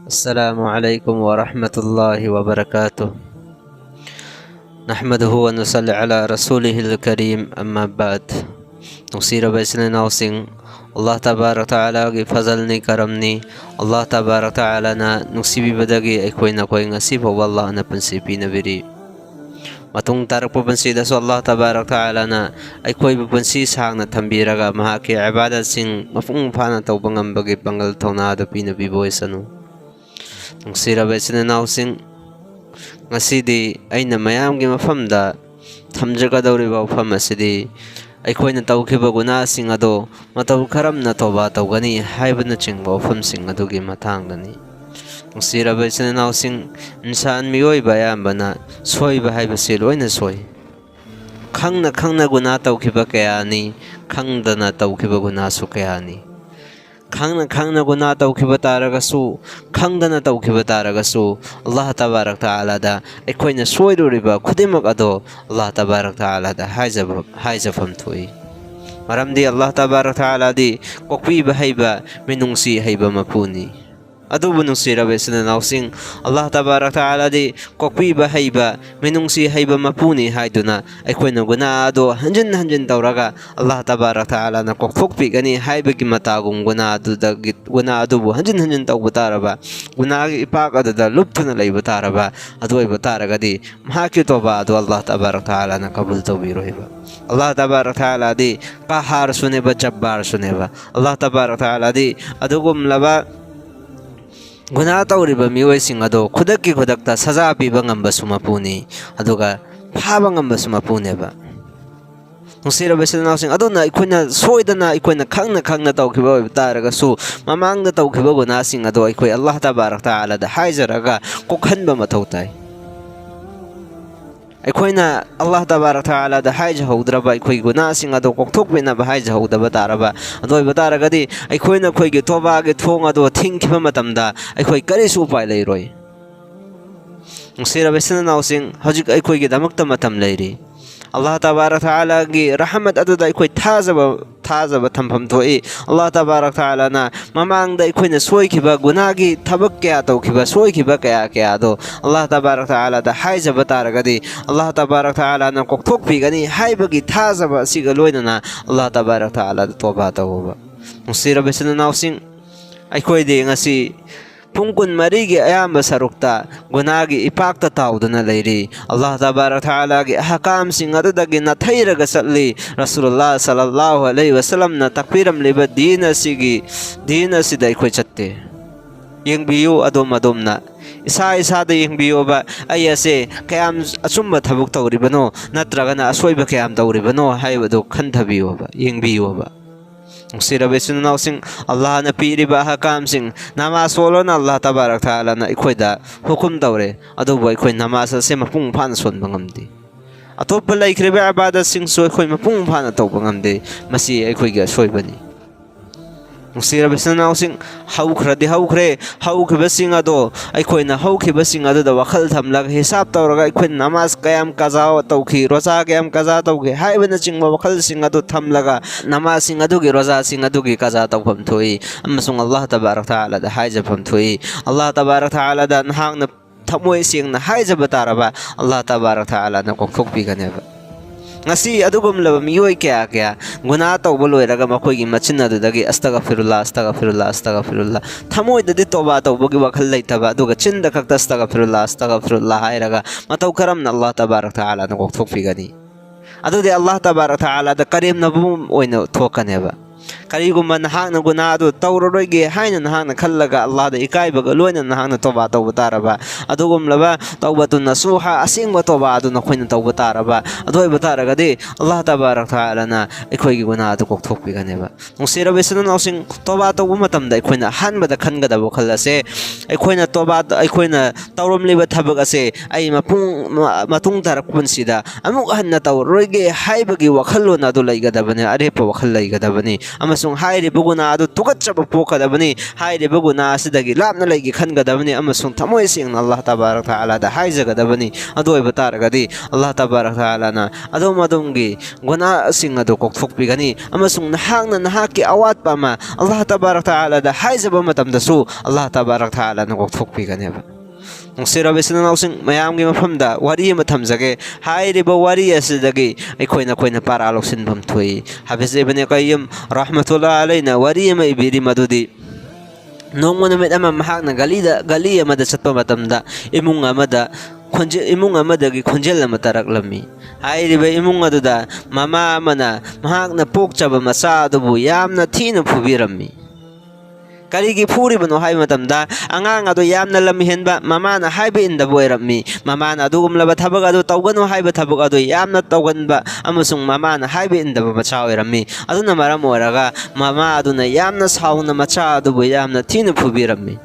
अस्सलामुअलैकुम वरहमतुल्लाहि वबरकातुह। नहमदुहु व नुसल्ली अला रसूलिहिल करीम, अम्मा बाद। नुसीर बैसने नाउसिंग अल्लाह तबारक तआला की फजलनी करमनी अल्लाह तबारक तआला ना नुसीबी बदगी अखोइना कोई ngasi फाव अल्लाह ना पंसी पीनबिरी मतुंग तारक पंसी दसो अल्लाह तबारक तआला ना अखोइ पंसी सांगना थंबीरगा महाके इबादत सिंग मफुंग फाना तौबा ngambagi pangal thona da pinabi boisanu नुसीर बैसने नाउसिंग ngasi aina mayamgi mafamda thamjagadauriba mafam asidi अखोइना तौखिबा गुनासिंग अदो मतौ खरमना तौबा तौगनी हाइबना चिंगबा मफमसिंग अदुगी मथांगदनी नुसीर बैसने नाउसिंग इंसान मियोइबा यामबना सोइबा हाइबसे लोइना सोइ खंगना खंगना गुना तौखिबा कयानी खंगदना तौखिबा गुनासु कयानी खंगना खंगना गुना तौखिबा तारगसु खंगदना तौखिबा तारगसु अल्लाह तबारक तआला दा अखोइना सोइरुरिबा खुदिमक अदो अल्लाह तबारक तआला दा हाइजफम थोइ मरमदी अल्लाह तबारक तआला दी कोक्पीबा हैबा मिनुंगसी हैबा मपुनी अदुबु नुसीर बैसने नाउसिंग अल्लाह तबारक तआला दी कोक्पीबा हैबा मिनुंगसी हैबा मपुनी हाइदुना अखोइना गुना अदो हंजन हंजन तौरगा अल्लाह तबारक तआला ना कोक्थोकपीगनी हाइबगी मतागुम गुना अदुबु हंजन हंजन तौबा तारबा गुनागी इपाक अददा लुप्तना लैबा तारबा अदोइबा तारगदी महाकी तौबा अदो अल्लाह तबारक तआला ना कबूल तौबीरोइबा अल्लाह तबारक तआला दी कहार सुनेबा जब्बार सुनेबा अल्लाह तबारक तआला दी अदुगुम लबा गुना तौरिबा मियोइसिंग अदो खुदक्की खुदक्ता सजा पीबा ngambasु मपुनी अदुगा फाबा ngambasु मपुनेबा नुसीर बैसने नाउसिंग अदुना अखोइना सोइदना अखोइना खंगना खंगना तौखिबा तारगसु ममांगदा तौखिबा गुनासिंग अदो अखोइ अल्लाह तबारक तआला दा हाइजरगा कोखनबा मथौ ताइ अखोइना अल्लाह तबारक तआला दा हाइज हौद्रबा अखोइ गुनासिंग अदो कोक्थोकबिना हाइज हौदबा तारबा अदोइबा तारगदी अखोइना खोइगे तोबागे थोंग अदो थिंखिबा मतमदा अखोइ करिसु उपाय लैरोइ नुसीर बैसने नाउसिंग हजिक अखोइगे दमक्ता मतम लैरी अल्लाह तबारक तआला की रहमत अदुदा अखोइ थाजबा थंफम थोइ अल्लाह तबारक तआला ना ममांगदा अखोइना सोइखिबा गुनागी थबक क्या तौखिबा सोइखिबा क्या दो अल्लाह तबारक तआला दा हाइजबा तारगदी अल्लाह तबारक तआला ना कोक्थोकपीगनी हाइबगी थाजबा सिगा लोइना अल्लाह तबारक तआला दा तौबा तौबा नुसीर बैसने नाउसिंग अखोइदे ngasi पुंकुन मरीगी अयाम सरुक्ता गुनागी इपाक्ता ताउदना लैरी अल्लाह तबारक तआला की अहकाम सिंग अदुदगी नथैरग सल्ली रसूलुल्लाह सल्लल्लाहु अलैहि वसल्लम ना तकबीरम लिबा दीन असिदा अखोइ चत्ते यंगबियो अदोम अदोमना इसा दा यंगबियोबा अयसे कयाम अचुम्बा थबुक तौरिबनो नत्रगना असोइबा कयाम तौरिबनो हाइबदो खंथबियोबा यंगबियोबा नुसीर बैसने नाउसिंग अल्लाह ना पीरिबा हकाम सिंग नमाज सोलोना अल्लाह तबारक तआला ना अखोइदा हुकुम तौरे अदुबो अखोइ नमाज से मपुंग फाना सोनबा ngamdi अतोप लैख्रिबा इबादत सिंग सो अखोइ मपुंग फाना तौबा ngamdi मसी अखोइगे सोइबनी नुसीर बैसने नाउसिंग हौखिबा सिंग अदो अखोइना हौखिबा सिंग अदुदा वखल थमलग हिसाब तौरगा अखोइ नमाज कयाम कजा तौखि रोजा कयाम कजा तौखि हाइबना चिंगबा वखल सिंग अदु थमलगा नमाज सिंग अदुगी रोजा सिंग अदुगी कजा तौफम थोइ अमसुंग अल्लाह तबारक तआला दा हाइजफम थोइ अल्लाह तबारक तआला दा नहांगना थमोइ सिंगना हाइजबा तारबा अल्लाह तबारक तआला ना कोक्थोकपीगनेबा ngasi adugum laba miyoi kya guna tawba loiraga makhoi gi machin adudagi astaghfirullah thamoi dadi toba tawbagi wakhal leitaba aduga chinda khakta astaghfirullah hairaga matau karamna Allah tabarak taala na kokthokpigani adudi Allah tabarak taala da karim nabum oina thokaneba करीगुम्बा नहांगना गुनादु तौररोइगे हाइना नहांगना खल्लगा अल्लाह दा इकाइबगा लोइना नहांगना तौबा तौबा तारबा अदुगुमलबा तौबतुन नसूहा असिंगबा तौबा अदुना खोइना तौबा तारबा अदोइबा तारगदि अल्लाह तबारक तआला ना अखोइगी गुनादु कोक्थोकपिगनेबा नुसीर बैसने नाउसिंग तौबा तौबा मतमदा अखोइना हानबदा खनगदबो खल्लसे अखोइना तौबा अखोइना तौरमलिबा थबक असे आई मतुंग तारक पुनसिदा अमुक हन्ना तौररोइगे हाइबगी वखल्लोना दु लैगदबने अरेप वखल लैगदबने ꯑꯃꯁꯨꯡ ꯍꯥꯏꯔꯤꯕ ꯒꯨꯅꯥ ꯑꯗꯨ ꯇꯨꯀꯠꯆꯕ ꯄꯣꯛꯀꯗꯕꯅꯤ ꯍꯥꯏꯔꯤꯕ ꯒꯨꯅꯥ ꯑꯁꯤꯗꯒꯤ ꯂꯥꯞꯅ ꯂꯩꯒꯦ ꯈꯟꯒꯗꯕꯅꯤ ꯑꯃꯁꯨꯡ ꯊꯃꯣꯏ ꯁꯦꯡꯅ ꯑꯜꯂꯥꯍ ꯇꯕꯥꯔꯛ ꯇꯥꯂꯥꯗ ꯍꯥꯏꯖꯒꯗꯕꯅꯤ ꯑꯗꯨ ꯑꯣꯏꯕ ꯇꯥꯔꯒꯗꯤ ꯑꯜꯂꯥꯍ ꯇꯕꯥꯔꯛ ꯇꯥꯂꯥꯅ ꯑꯗꯣꯝꯒꯤ ꯒꯨꯅꯥꯁꯤꯡ ꯑꯗꯨ ꯀꯣꯛꯊꯣꯛꯄꯤꯒꯅꯤ ꯑꯃꯁꯨꯡ ꯅꯍꯥꯛꯅ ꯅꯍꯥꯛꯀꯤ ꯑꯋꯥꯠꯄ ꯑꯃ ꯑꯜꯂꯥꯍ ꯇꯕꯥꯔꯛ ꯇꯥꯂꯥꯗ ꯍꯥꯏꯖꯕ ꯃꯇꯝꯗꯁꯨ ꯑꯜꯂꯥꯍ ꯇꯕꯥꯔꯛ ꯇꯥꯂꯥꯅ ꯀꯣꯛꯊꯣꯛꯄꯤꯒꯅꯦꯕ ꯅꯨꯡꯁꯤꯔꯕ ꯏꯆꯤꯟ ꯏꯅꯥꯎꯁꯤꯡ ꯃꯌꯥꯝꯒꯤ ꯃꯐꯝꯗ ꯋꯥꯔꯤ ꯑꯃ ꯊꯝꯖꯒꯦ ꯍꯥꯏꯔꯤꯕ ꯋꯥꯔꯤ ꯑꯁꯤꯗꯒꯤ ꯑꯩꯈꯣꯏꯅ ꯄꯥꯔꯥ ꯂꯧꯁꯤꯟꯐꯝ ꯊꯣꯛꯏ ꯍꯥꯐꯤꯖ ꯏꯕꯅꯦ ꯀꯩꯌꯨꯝ ꯔahmatullah ꯑꯂꯩꯅ ꯋꯥꯔꯤ ꯑꯃ ꯏꯕꯤꯔꯤ ꯃꯗꯨꯗꯤ ꯅꯣꯡꯃ ꯅꯨꯃꯤꯠ ꯑꯃ ꯃꯍꯥꯛꯅ ꯒꯂꯤ ꯑꯃꯗ ꯆꯠꯄ ꯃꯇꯝꯗ ꯏꯃꯨꯡ ꯑꯃꯗꯒꯤ ꯈꯣꯟꯖꯦꯜ ꯑꯃ ꯇꯥꯔꯛꯂꯝꯃꯤ ꯍꯥꯏꯔꯤꯕ ꯏꯃꯨꯡ ꯑꯗꯨꯗ ꯃꯃꯥ ꯑꯃꯅ ꯃꯍꯥꯛꯅ ꯄꯣꯛꯆꯕ ꯃꯆꯥ ꯑꯗꯨꯕు ꯌꯥꯝꯅ ꯊꯤꯅ ꯐꯨꯕꯤꯔꯝꯃꯤ ꯀꯔꯤꯒꯤ ꯐꯨꯔꯤꯕꯅꯣ ꯍꯥꯏꯕ ꯃꯇꯝꯗ ꯑꯉꯥꯡ ꯑꯗꯨ ꯌꯥꯝꯅ ꯂꯝꯍꯦꯟꯕ ꯃꯃꯥꯅ ꯍꯥꯏꯕ ꯏꯟꯗꯕ ꯑꯣꯏꯔꯝꯃꯤ ꯃꯃꯥꯅ ꯑꯗꯨꯒꯨꯝꯂꯕ ꯊꯕꯛ ꯑꯗꯨ ꯇꯧꯒꯅꯨ ꯍꯥꯏꯕ ꯊꯕꯛ ꯑꯗꯨ ꯌꯥꯝꯅ ꯇꯧꯒꯟꯕ ꯑꯃꯁꯨꯡ ꯃꯃꯥꯅ ꯍꯥꯏꯕ ꯏꯟꯗꯕ ꯃꯆꯥ ꯑꯣꯏꯔꯝꯃꯤ ꯑꯗꯨꯅ ꯃꯔꯝ ꯑꯣꯏꯔꯒ ꯃꯃꯥ ꯑꯗꯨꯅ ꯌꯥꯝꯅ ꯁꯥꯎꯅ ꯃꯆꯥ ꯑꯗꯨꯕꯨ ꯌꯥꯝꯅ ꯊꯤꯅ ꯐꯨꯕꯤꯔꯝꯃꯤ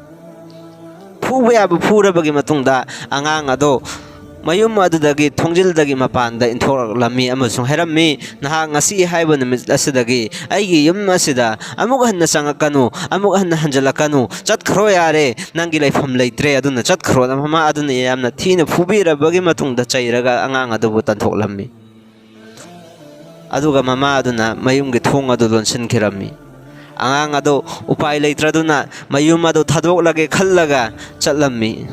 ꯐꯨꯕ ꯌꯥꯕ ꯐꯨꯔꯕꯒꯤ ꯃꯇꯨꯡꯗ ꯑꯉꯥꯡ ꯑꯗꯨ ꯃꯌꯨꯝ ꯑꯗꯨꯗꯒꯤ ꯊꯣꯡꯖꯤꯜꯗꯒꯤ ꯃꯄꯥꯟꯗ ꯏꯟꯊꯣꯔꯛꯂꯝꯃꯤ ꯑꯃꯁꯨꯡ ꯍꯥꯏꯔꯝꯃꯤ ꯅꯍꯥꯛ ꯉꯁꯤ ꯍꯥꯏꯕ ꯅꯨꯃꯤꯠ ꯑꯁꯤꯗꯒꯤ ꯑꯩꯒꯤ ꯌꯨꯝ ꯑꯁꯤꯗ ꯑꯃꯨꯛ ꯍꯟꯅ ꯆꯪꯉꯛꯀꯅꯨ ꯑꯃꯨꯛ ꯍꯟꯅ ꯍꯟꯖꯤꯜꯂꯛꯀꯅꯨ ꯆꯠꯈ꯭ꯔꯣ ꯌꯥꯔꯦ ꯅꯪꯒꯤ ꯂꯩꯐꯝ ꯂꯩꯇ꯭ꯔꯦ ꯑꯗꯨꯅ ꯆꯠꯈ꯭ꯔꯣ ꯃꯃꯥ ꯑꯗꯨꯅ ꯌꯥꯝꯅ ꯊꯤꯅ ꯐꯨꯕꯤꯔꯕꯒꯤ ꯃꯇꯨꯡꯗ ꯆꯩꯔꯒ ꯑꯉꯥꯡ ꯑꯗꯨꯕꯨ ꯇꯥꯟꯊꯣꯛꯂꯝꯃꯤ ꯑꯗꯨꯒ ꯃꯃꯥ ꯑꯗꯨꯅ ꯃꯌꯨꯝꯒꯤ ꯊꯣꯡ ꯑꯗꯨ ꯂꯣꯟꯁꯤꯟꯈꯤꯔꯝꯃꯤ ꯑꯉꯥꯡ ꯑꯗꯨ ꯎꯄꯥꯏ ꯂꯩꯇ꯭ꯔꯗꯨꯅ ꯃꯌꯨꯝ ꯑꯗꯨ ꯊꯥꯗꯣꯛꯂꯒꯦ ꯈꯜꯂꯒ ꯆꯠꯂꯝꯃꯤ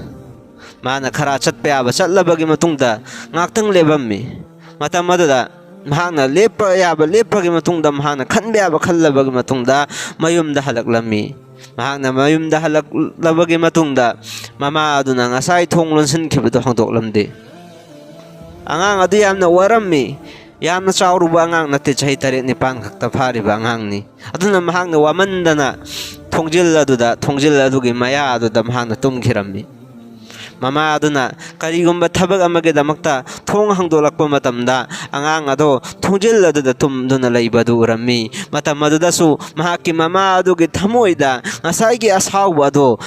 ꯃꯥꯅ ꯈꯔ ꯆꯠꯄ ꯌꯥꯕ ꯆꯠꯂꯕꯒꯤ ꯃꯇꯨꯡꯗ ꯉꯥꯛꯇꯪ ꯂꯦꯞꯄꯝꯃꯤ ꯃꯇꯝ ꯑꯗꯨꯗ ꯃꯍꯥꯛꯅ ꯂꯦꯞꯄ ꯌꯥꯕ ꯂꯦꯞꯄꯒꯤ ꯃꯇꯨꯡꯗ ꯃꯍꯥꯛꯅ ꯈꯟꯕ ꯌꯥꯕ ꯈꯜꯂꯕꯒꯤ ꯃꯇꯨꯡꯗ ꯃꯌꯨꯝꯗ ꯍꯜꯂꯛꯂꯝꯃꯤ ꯃꯍꯥꯛꯅ ꯃꯌꯨꯝꯗ ꯍꯜꯂꯛꯂꯕꯒꯤ ꯃꯇꯨꯡꯗ ꯃꯃꯥ ꯑꯗꯨꯅ ꯉꯁꯥꯏ ꯊꯣꯡ ꯂꯣꯟꯁꯤꯟꯈꯤꯕꯗꯨ ꯍꯥꯡꯗꯣꯛꯂꯝꯗꯦ ꯑꯉꯥꯡ ꯑꯗꯨ ꯌꯥꯝꯅ ꯋꯥꯔꯝꯃꯤ ꯌꯥꯝꯅ ꯆꯥꯎꯔꯨꯕ ꯑꯉꯥꯡ ꯅꯠꯇꯦ ꯆꯍꯤ 7-9 ꯈꯛꯇ ꯐꯥꯔꯤꯕ ꯑꯉꯥꯡꯅꯤ ꯑꯗꯨꯅ ꯃꯍꯥꯛꯅ ꯋꯥꯃꯟꯗꯅ ꯊꯣꯡꯖꯤꯜ ꯑꯗꯨꯒꯤ ꯃꯌꯥ ꯑꯗꯨꯗ ꯃꯍꯥꯛꯅ ꯇꯨꯝꯈꯤꯔꯝꯃꯤ ꯃꯃꯥ ꯑꯗꯨꯅ ꯀꯔꯤꯒꯨꯝꯕ ꯊꯕꯛ ꯑꯃꯒꯤꯗꯃꯛꯇ ꯊꯣꯡ ꯍꯥꯡꯗꯣꯛꯂꯛꯄ ꯃꯇꯝꯗ ꯑꯉꯥꯡ ꯑꯗꯣ ꯊꯣꯡꯖꯤꯜ ꯑꯗꯨꯗ ꯇꯨꯝꯗꯨꯅ ꯂꯩꯕꯗꯨ ꯎꯔꯝꯃꯤ ꯃꯇꯝ ꯑꯗꯨꯗꯁꯨ ꯃꯍꯥꯛꯀꯤ ꯃꯃꯥ ꯑꯗꯨꯒꯤ ꯊꯃꯣꯏꯗ ꯉꯁꯥꯏꯒꯤ ꯑꯁꯥꯎꯕ ꯑꯗꯣ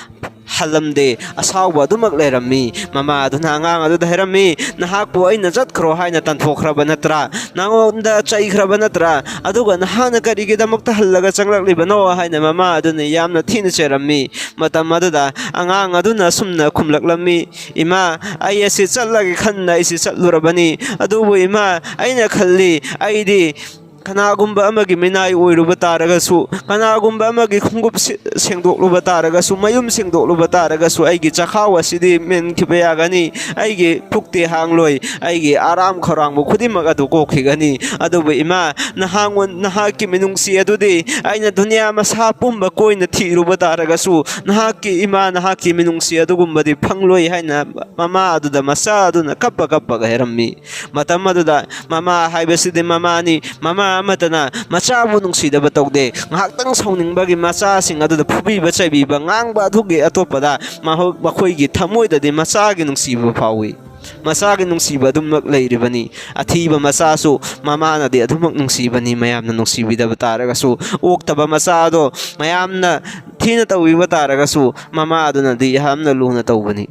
ꯍꯜꯂꯝꯗꯦ ꯑꯁꯥꯎꯕ ꯑꯗꯨꯃꯛ ꯂꯩꯔꯝꯃꯤ ꯃꯃꯥ ꯑꯗꯨꯅ ꯑꯉꯥꯡ ꯑꯗꯨꯗ ꯍꯥꯏꯔꯝꯃꯤ ꯅꯍꯥꯛꯄꯨ ꯑꯩꯅ ꯆꯠꯈ꯭ꯔꯣ ꯍꯥꯏꯅ ꯇꯥꯟꯊꯣꯛꯈ꯭ꯔꯕ ꯅꯠꯇ꯭ꯔꯥ ꯅꯉꯣꯟꯗ ꯆꯩꯈ꯭ꯔꯕ ꯅꯠꯇ꯭ꯔꯥ ꯑꯗꯨꯒ ꯅꯍꯥꯛꯅ ꯀꯔꯤꯒꯤꯗꯃꯛꯇ ꯍꯜꯂꯒ ꯆꯪꯂꯛꯂꯤꯕꯅꯣ ꯍꯥꯏꯅ ꯃꯃꯥ ꯑꯗꯨꯅ ꯌꯥꯝꯅ ꯊꯤꯅ ꯆꯩꯔꯝꯃꯤ ꯃꯇꯝ ꯑꯗꯨꯗ ꯑꯉꯥꯡ ꯑꯗꯨꯅ ꯁꯨꯝꯅ ꯈꯨꯝꯂꯛꯂꯝꯃꯤ ꯏꯃꯥ ꯑꯩ ꯑꯁꯤ ꯆꯠꯂꯒꯦ ꯈꯟꯅ ꯑꯩꯁꯤ ꯆꯠꯂꯨꯔꯕꯅꯤ ꯑꯗꯨꯕꯨ ꯏꯃꯥ ꯑꯩꯅ ꯈꯜꯂꯤ ꯑꯩꯗꯤ ꯀꯅꯥꯒꯨꯝꯕ ꯑꯃꯒꯤ ꯃꯤꯅꯥꯏ ꯑꯣꯏꯔꯨꯕ ꯇꯥꯔꯒꯁꯨ ꯀꯅꯥꯒꯨꯝꯕ ꯑꯃꯒꯤ ꯈꯣꯡꯎꯞ ꯁꯦꯡꯗꯣꯛꯂꯨꯕ ꯇꯥꯔꯒꯁꯨ ꯃꯌꯨꯝ ꯁꯦꯡꯗꯣꯛꯂꯨꯕ ꯇꯥꯔꯒꯁꯨ ꯑꯩꯒꯤ ꯆꯈꯥꯎ ꯑꯁꯤꯗꯤ ꯃꯦꯟꯈꯤꯕ ꯌꯥꯒꯅꯤ ꯑꯩꯒꯤ ꯄꯨꯛꯇꯤ ꯍꯥꯡꯂꯣꯏ ꯑꯩꯒꯤ ꯑꯔꯥꯝ ꯈꯧꯔꯥꯡꯕ ꯈꯨꯗꯤꯡꯃꯛ ꯑꯗꯨ ꯀꯣꯛꯈꯤꯒꯅꯤ ꯑꯗꯨꯕꯨ ꯏꯃꯥ ꯅꯍꯥꯛꯀꯤ ꯃꯤꯅꯨꯡꯁꯤ ꯑꯗꯨꯗꯤ ꯑꯩꯅ ꯗꯨꯅꯤꯌꯥ ꯃꯁꯥ ꯄꯨꯝꯕ ꯀꯣꯏꯅ ꯊꯤꯔꯨꯕ ꯇꯥꯔꯒꯁꯨ ꯅꯍꯥꯛꯀꯤ ꯏꯃꯥ ꯅꯍꯥꯛꯀꯤ ꯃꯤꯅꯨꯡꯁꯤ ꯑꯗꯨꯒꯨꯝꯕꯗꯤ ꯐꯪꯂꯣꯏ ꯍꯥꯏꯅ ꯃꯃꯥ ꯑꯗꯨꯗ ꯃꯆꯥ ꯑꯗꯨꯅ ꯀꯞꯄꯒ ꯍꯥꯏꯔꯝꯃꯤ ꯃꯇꯝ ꯑꯗꯨꯗ ꯃꯃꯥ ꯍꯥꯏꯕꯁꯤꯗꯤ ꯃꯃꯥꯅꯤ ꯃꯃꯥ ꯑꯃꯇꯅ ꯃꯆꯥꯕꯨ ꯅꯨꯡꯁꯤꯗꯕ ꯇꯧꯗꯦ ꯉꯥꯏꯍꯥꯛꯇꯪ ꯁꯥꯎꯅꯤꯡꯕꯒꯤ ꯃꯆꯥꯁꯤꯡ ꯑꯗꯨꯗ ꯐꯨꯕꯤꯕ ꯆꯩꯕꯤꯕ ꯉꯥꯡꯕ ꯑꯗꯨꯒꯤ ꯑꯇꯣꯞꯄꯗ ꯃꯈꯣꯏꯒꯤ ꯊꯃꯣꯏꯗꯗꯤ ꯃꯆꯥꯒꯤ ꯅꯨꯡꯁꯤꯕ ꯐꯥꯎꯏ ꯃꯆꯥꯒꯤ ꯅꯨꯡꯁꯤꯕ ꯑꯗꯨꯃꯛ ꯂꯩꯔꯤꯕꯅꯤ ꯑꯊꯤꯕ ꯃꯆꯥꯁꯨ ꯃꯃꯥꯅꯗꯤ ꯑꯗꯨꯃꯛ ꯅꯨꯡꯁꯤꯕꯅꯤ ꯃꯌꯥꯝꯅ ꯅꯨꯡꯁꯤꯕꯤꯗꯕ ꯇꯥꯔꯒꯁꯨ ꯑꯣꯛꯇꯕ ꯃꯆꯥ ꯑꯗꯣ ꯃꯌꯥꯝꯅ ꯊꯤꯅ ꯇꯧꯕꯤꯕ ꯇꯥꯔꯒꯁꯨ ꯃꯃꯥ ꯑꯗꯨꯅꯗꯤ ꯌꯥꯝꯅ ꯂꯨꯅ ꯇꯧꯕꯅꯤ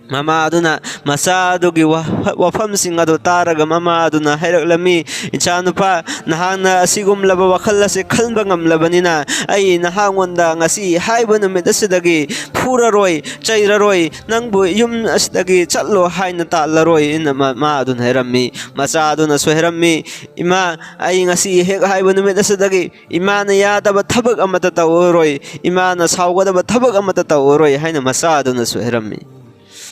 ꯃꯃꯥ ꯑꯗꯨꯅ ꯃꯆꯥ ꯑꯗꯨꯒꯤ ꯋꯥꯐꯝꯁꯤꯡ ꯑꯗꯨ ꯇꯥꯔꯒ ꯃꯃꯥ ꯑꯗꯨꯅ ꯍꯥꯏꯔꯛꯂꯝꯃꯤ ꯏꯆꯥꯅꯨꯄꯥ ꯅꯍꯥꯛꯅ ꯑꯁꯤꯒꯨꯝꯂꯕ ꯋꯥꯈꯜ ꯑꯁꯤ ꯈꯟꯕ ꯉꯝꯂꯕꯅꯤꯅ ꯑꯩ ꯅꯍꯥꯛꯉꯣꯟꯗ ꯉꯁꯤ ꯍꯥꯏꯕ ꯅꯨꯃꯤꯠ ꯑꯁꯤꯗꯒꯤ ꯐꯨꯔꯔꯣꯏ ꯆꯩꯔꯔꯣꯏ ꯅꯪꯕꯨ ꯌꯨꯝ ꯑꯁꯤꯗꯒꯤ ꯆꯠꯂꯣ ꯍꯥꯏꯅ ꯇꯥꯜꯂꯔꯣꯏ ꯃꯃꯥ ꯑꯗꯨꯅ ꯍꯥꯏꯔꯝꯃꯤ ꯃꯆꯥ ꯑꯗꯨꯅꯁꯨ ꯍꯥꯏꯔꯝꯃꯤ ꯏꯃꯥ ꯑꯩꯉꯁꯤ ꯍꯦꯛ ꯍꯥꯏꯕ ꯅꯨꯃꯤꯠ ꯑꯁꯤꯗꯒꯤ ꯏꯃꯥꯅ ꯌꯥꯗꯕ ꯊꯕꯛ ꯑꯃꯠꯇ ꯇꯧꯔꯔꯣꯏ ꯏꯃꯥꯅ ꯁꯥꯎꯒꯗꯕ ꯊꯕꯛ ꯑꯃꯠꯇ ꯇꯧꯔꯔꯣꯏ ꯍꯥꯏꯅ ꯃꯆꯥ ꯑꯗꯨꯅꯁꯨ ꯍꯥꯏꯔꯝꯃꯤ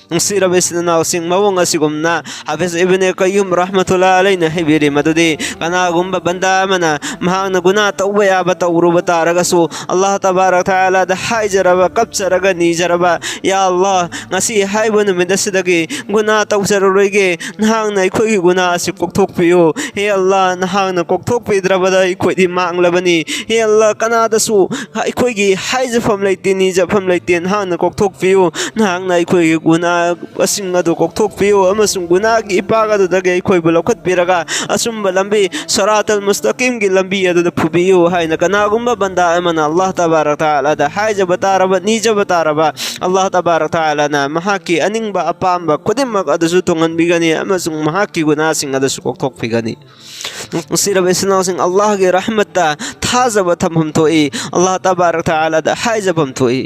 ꯅꯨꯡꯁꯤꯔꯕ ꯏꯆꯤꯟ ꯏꯅꯥꯎꯁꯤꯡ ꯃꯑꯣꯡ ꯑꯁꯤꯒꯨꯝꯅ ꯍꯥꯐꯤꯖ ꯏꯕꯅꯦ ꯀꯩꯌꯨꯝ ꯔahmatullah ꯑꯂꯩꯅ ꯍꯥꯏꯕꯤꯔꯤ ꯃꯗꯨꯗꯤ ꯀꯅꯥꯒꯨꯝꯕ ꯕꯟꯗꯥ ꯑꯃꯅ ꯃꯍꯥꯛꯅ ꯒꯨꯅꯥ ꯇꯧꯕ ꯌꯥꯕ ꯇꯧꯔꯨꯕ ꯇꯥꯔꯒꯁꯨ ꯑꯜꯂꯥꯍ ꯇꯕꯥꯔꯛ ꯇꯥꯂꯥꯗ ꯍꯥꯏꯖꯔꯕ ꯀꯞꯆꯔꯒ ꯅꯤꯖꯔꯕ ꯌꯥ ꯑꯜꯂꯥꯍ ꯉꯁꯤ ꯍꯥꯏꯕ ꯅꯨꯃꯤꯠ ꯑꯁꯤꯗꯒꯤ ꯒꯨꯅꯥ ꯇꯧꯖꯔꯔꯣꯏꯒꯦ ꯅꯍꯥꯛꯅ ꯑꯩꯈꯣꯏꯒꯤ ꯒꯨꯅꯥ ꯑꯁꯤ ꯀꯣꯛꯊꯣꯛꯄꯤꯌꯨ ꯍꯦ ꯑꯜꯂꯥꯍ ꯅꯍꯥꯛꯅ ꯀꯣꯛꯊꯣꯛꯄꯤꯗ꯭ꯔꯕꯗ ꯑꯩꯈꯣꯏꯗꯤ ꯃꯥꯡꯂꯕꯅꯤ ꯍꯦ ꯑꯜꯂꯥꯍ ꯀꯅꯥꯗꯁꯨ ꯑꯩꯈꯣꯏꯒꯤ ꯍꯥꯏꯖꯐꯝ ꯂꯩꯇꯦ ꯅꯤꯖꯐꯝ ꯂꯩꯇꯦ ꯅꯍꯥꯛꯅ ꯀꯣꯛꯊꯣꯛꯄꯤꯌꯨ ꯅꯍꯥꯛꯅ ꯑꯩꯈꯣꯏꯒꯤ ꯒꯨꯅꯥꯁꯤꯡ ꯑꯗꯨ ꯀꯣꯛꯊꯣꯛꯄꯤꯌꯨ ꯑꯃꯁꯨꯡ ꯒꯨꯅꯥꯒꯤ ꯏꯄꯥꯛ ꯑꯗꯨꯗꯒꯤ ꯑꯩꯈꯣꯏꯕꯨ ꯂꯧꯈꯠꯄꯤꯔꯒ ꯑꯆꯨꯝꯕ ꯂꯝꯕꯤ ꯁꯔꯥꯇꯜ ꯃꯨꯁꯇꯀꯤꯝꯒꯤ ꯂꯝꯕꯤ ꯑꯗꯨꯗ ꯄꯨꯕꯤꯌꯨ ꯍꯥꯏꯅ ꯀꯅꯥꯒꯨꯝꯕ ꯕꯟꯗꯥ ꯑꯃꯅ ꯑꯜꯂꯥꯍ ꯇꯕꯥꯔꯛ ꯇꯥꯂꯥꯗ ꯍꯥꯏꯖꯕ ꯇꯥꯔꯕ ꯅꯤꯖꯕ ꯇꯥꯔꯕ ꯑꯜꯂꯥꯍ ꯇꯕꯥꯔꯛ ꯇꯥꯂꯥꯅ ꯃꯍꯥꯛꯀꯤ ꯑꯅꯤꯡꯕ ꯑꯄꯥꯝꯕ ꯈꯨꯗꯤꯡꯃꯛ ꯑꯗꯨꯁꯨ ꯇꯨꯡꯍꯟꯕꯤꯒꯅꯤ ꯑꯃꯁꯨꯡ ꯃꯍꯥꯛꯀꯤ ꯒꯨꯅꯥꯁꯤꯡ ꯑꯗꯨꯁꯨ ꯀꯣꯛꯊꯣꯛꯄꯤꯒꯅꯤ ꯅꯨꯡꯁꯤꯔꯕ ꯏꯆꯤꯟ ꯏꯅꯥꯎꯁꯤꯡ ꯑꯜꯂꯥꯍꯒꯤ ꯔꯍꯃꯠꯇ थाजब थमहम थोई अल्लाह तबारक तआला दा हाइजबम थोई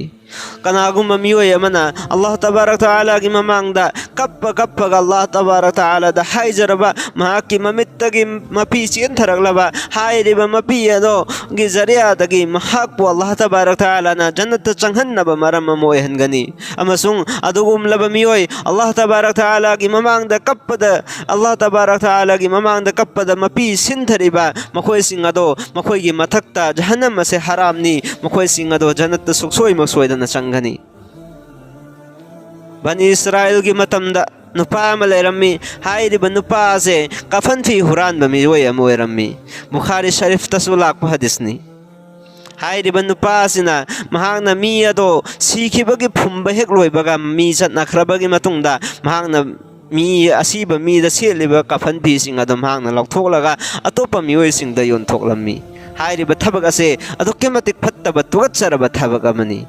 कनागुम मियोय मना अल्लाह तबारक तआला की ममांगदा कप्प अल्लाह तबारक तआला दा हाइजरबा महाकी ममित्तगी मपी चेंथरगलबा हाइरिबा मपी अदो गी जरियादगी महाकु अल्लाह तबारक तआला ना जन्नत चंगहन्नबा मरम मोयहनगनी अमसुंग अदुगुम लब मियोय अल्लाह तबारक तआला की ममांगदा कप्पदा अल्लाह तबारक तआला की ममांगदा कप्पदा मपी सिंथरिबा मखोय सिंग अदो मखोय की मथक्ता जहन्नम से हरामनी मखोय सिंग अदो जन्नत सुखसोय मसोय चंगनी बनी इस्राइल की मतमदा नुपा लेरमी हाइरिब नुपा से कफन फी हुरान बमियोय अमोयरमी बुखारी शरीफ तसुलाक हदीसनी हाइरिब नुपा सिना महांगना मी अदो सीखिबगी फुंब हेक लोइबगा मी चटनाख्रबगी मतुंगदा महांगना मी असीब मी द सेलिब कफन फी सिंग अदो महांगना लौथोकलगा अतोप मियोय सिंग द योनथोकलमी हाइरिब थबक असे अदुक्के मतिक फत्तब तुगत्सरब थबक अमनी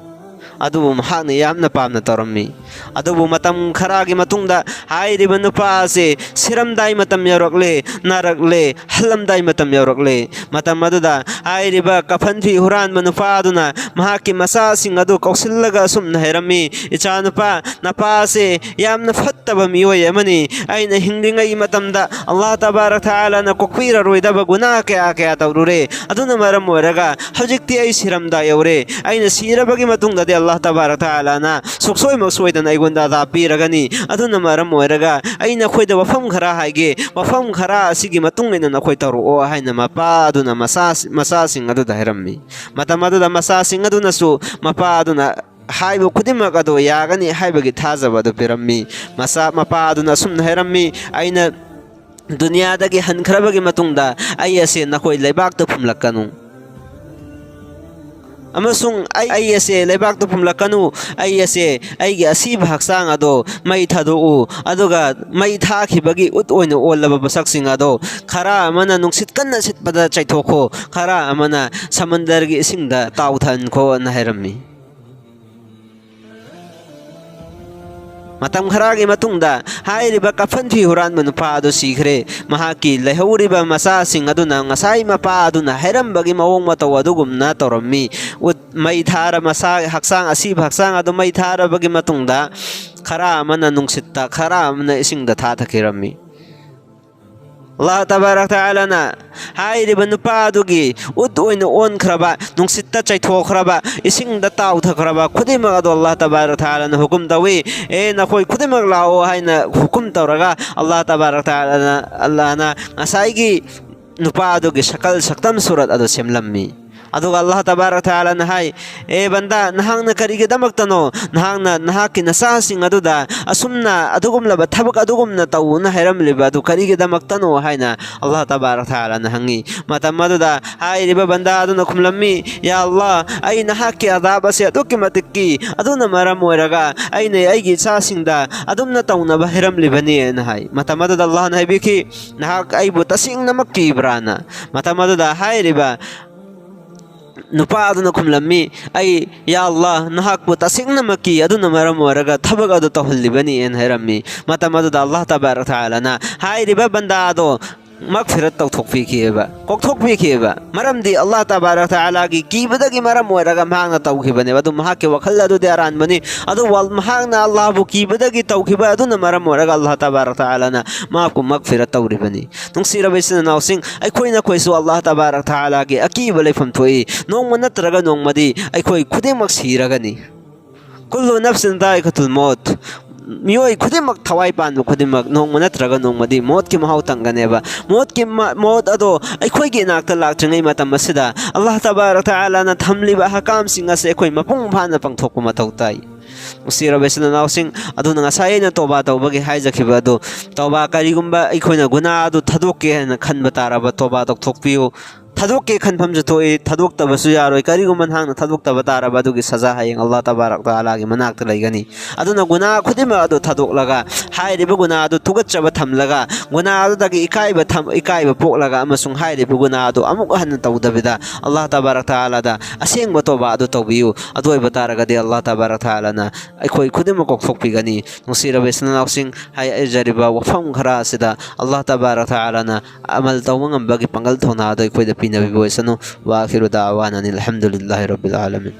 अदुबु महाने यामना पामना तोरम्मी अदुबु मतम खरागी मतुंगदा हाइरिब नुपासे सिरमदाई मतम यौरकले नरकले हलमदाई मतम यौरकले मतम अदुदा हाइरिब कफनफी हुरान नुपादुना महाकी मसा सिंग अदु कौसिल्लगा सुमना हैरम्मी इचा नुपा नपासे यामना फत्तब मियोय अमनी आइना हिंगिंगई मतमदा अल्लाह तबारक तआला ना कोक्पीर रोइदब गुनाह क्या तौरुरे अदुना मरम ओरगा हजिक्ति आई सिरमदा यौरे आइना सिरबगी मतुंगदा दे अल्लाह तबारक तआला ना सुखसोय मसोयदन आइगोंदा दा पीरगनी अदुना मरम ओरगा आइना खोइदा वफम खरा हाइगे वफम खरा असिगी मतुंगिना नखोय तौरो हाइना मपा अदुना मसा सिंग अदु हैरम्मी मतम अदुदा मसा सिंग अदुनसु मपा अदुना हाइबो खुदिमक अदो यागनी हाइबगी थाजब अदु पिरम्मी मसा मपा अदुना सुम हैरम्मी आइना दुनियादगी हनखरबगी मतुंगदा आई असे नखोय लेबाक तो फुमलकनु अमसुंग आई असे लेबाक तो फुमलकनु आई असे आइगे असीब हक्सांग अदो मई थादोउ अदुगा मई थाखिबगी उत ओइनो ओलब बसक्सिंग अदो खरा अमना नुंगसित कन्ना सितपदा चैथोखो खरा अमना समंदरगी इसिंगदा ताउथनखो नहरम्मी मतम खरागी मतुंगदा हाइरिबा कफन फी हुरान नुपा अदु सीखरे महाकी लेहौरिबा मसा सिंग अदुना ngасai मपा अदुना हैरमबगी मवोंग मतौ अदुगुमना तोरम्मी उत मई थार मसा हक्सांग असीब हक्सांग अदु मई थारबगी मतुंगदा खरा अमना नुंगसित्ता खरा अमना इसिंगदा थाथकिरम्मी अल्लाह तबारक तआला ना हाइरिब नुपा अदुगी उत ओइन ओन खरबा नुंगसित्ता चैथोखरबा इसिंगदा ताउथखरबा खुदिमक अदु अल्लाह तबारक तआला ना हुकुम तवी ए नखोय खुदिमक लाओ हाइना हुकुम तौरगा अल्लाह तबारक तआला ना अल्लाह ना ngасaiगी नुपा अदुगी शकल सक्तम सूरत अदु सेमलम्मी अदुगा अल्लाह तबारक तआला ना हाय ए बंदा नहांगना करिगे दमक्तनो नहांगना नहाकी नसा सिंग अदुदा असुमना अदुगुमलब थबक अदुगुमना तौना हैरमलिबा अदु करिगे दमक्तनो हायना अल्लाह तबारक तआला ना हंगी मतम अदुदा हाइरिबा बंदा अदुना खुमलम्मी या अल्लाह आई नहाकी अदाब से अदुकी मतिक्की अदुना मरम ओरगा आइने आइगी सासिंगदा अदुमना तौना हैरमलिबनी ना हाय मतम अदुदा अल्लाह ना हाइबिकी नहाक आइबु तसिंग नमक्की ब्राना मतम अदुदा हाइरिबा नुपा अदुना खुमलम्मी आई या अल्लाह नहाकु तसिंगनमकी अदुना मरम ओरगा थबक अदु तहल्लिबनी एन हैरम्मी मतम अदुदा अल्लाह तबारक तआला ना हाइरिबा बंदा अदो मगफिरत तौथोकपीखिबा कोकथोकपीखिबा मरमदी अल्लाह तबारक तआला की कीबदगी मरम ओरगा महांगना तौखिबने अदु महाके वखल अदु दरान बनी अदु वल महांगना अल्लाह बु कीबदगी तौखिबा अदुना मरम ओरगा अल्लाह तबारक तआला ना माकु मगफिरत तौरिबनी नुंगसिरबैसन नाउसिंग अखोइना खोइसु अल्लाह तबारक तआला की अकीब लेफम थोई नोंग नत्रगा नोंगमदी अखोइ खुदेमक सिरगनी कुल्लु नफ्सिन दाइकतुल मौत मियोय खुदिमक थवाई पान खुदिमक नोंग नत्रगा नोंगमदी मौत की महौ तंगनेबा मौत अदो अखोइगे नाक्ता लाक्ट्रिङै मतम असिदा अल्लाह तबारक तआला ना थमलिबा हकाम सिंग असे अखोइ मपुंग फाना पंगथोकु मथौ ताई उसिरबैसन नाउसिंग अदुना ngасaiना तौबा तौबगी हाइजखिबा अदो तौबा करिगुम्बा अखोइना गुना अदु थदोके हना खनबा ताराबा तौबा तौथोकपियो थदोके खनफम जतोई थदोक्तबसु यारोय करिगुमन हांगना थदोक्तबा ताराबा अदुगी सजा हायें अल्लाह तबारक तआला गी मनाक्ता लैगनी अदुना गुना खुदिमा अदु थदोकलगा हाइरिबा गुना अदु तुगच्चबा थमलगा गुना अदुदगी इकाइबा पोकलगा अमसुंग हाइरिबा गुना अदु अमुक हन तौदबिदा अल्लाह तबारक तआला दा असेंग तौबा अदु तौबियु अदोइबा तारगदि अल्लाह तबारक तआला ना अखोइ खुदिमा कोकथोकपिगनी नुसिरबैसन नाउसिंग हाय अजरिबा वफम खरा सिदा अल्लाह तबारक तआला ना अमल तौमंगबगी पंगल थोना अदु अखोइदा ꯍꯩꯅꯕꯤꯕ ꯑꯣꯏꯁꯅꯨ ꯋꯥ ꯑꯈꯤꯔꯨ ꯗꯑꯋꯥꯅ ꯑꯅꯤꯜ ꯍꯝꯗꯨꯂꯤꯜꯂꯥꯍꯤ ꯔബ്ꯕꯤꯜ ꯑꯥꯂꯃꯤꯟ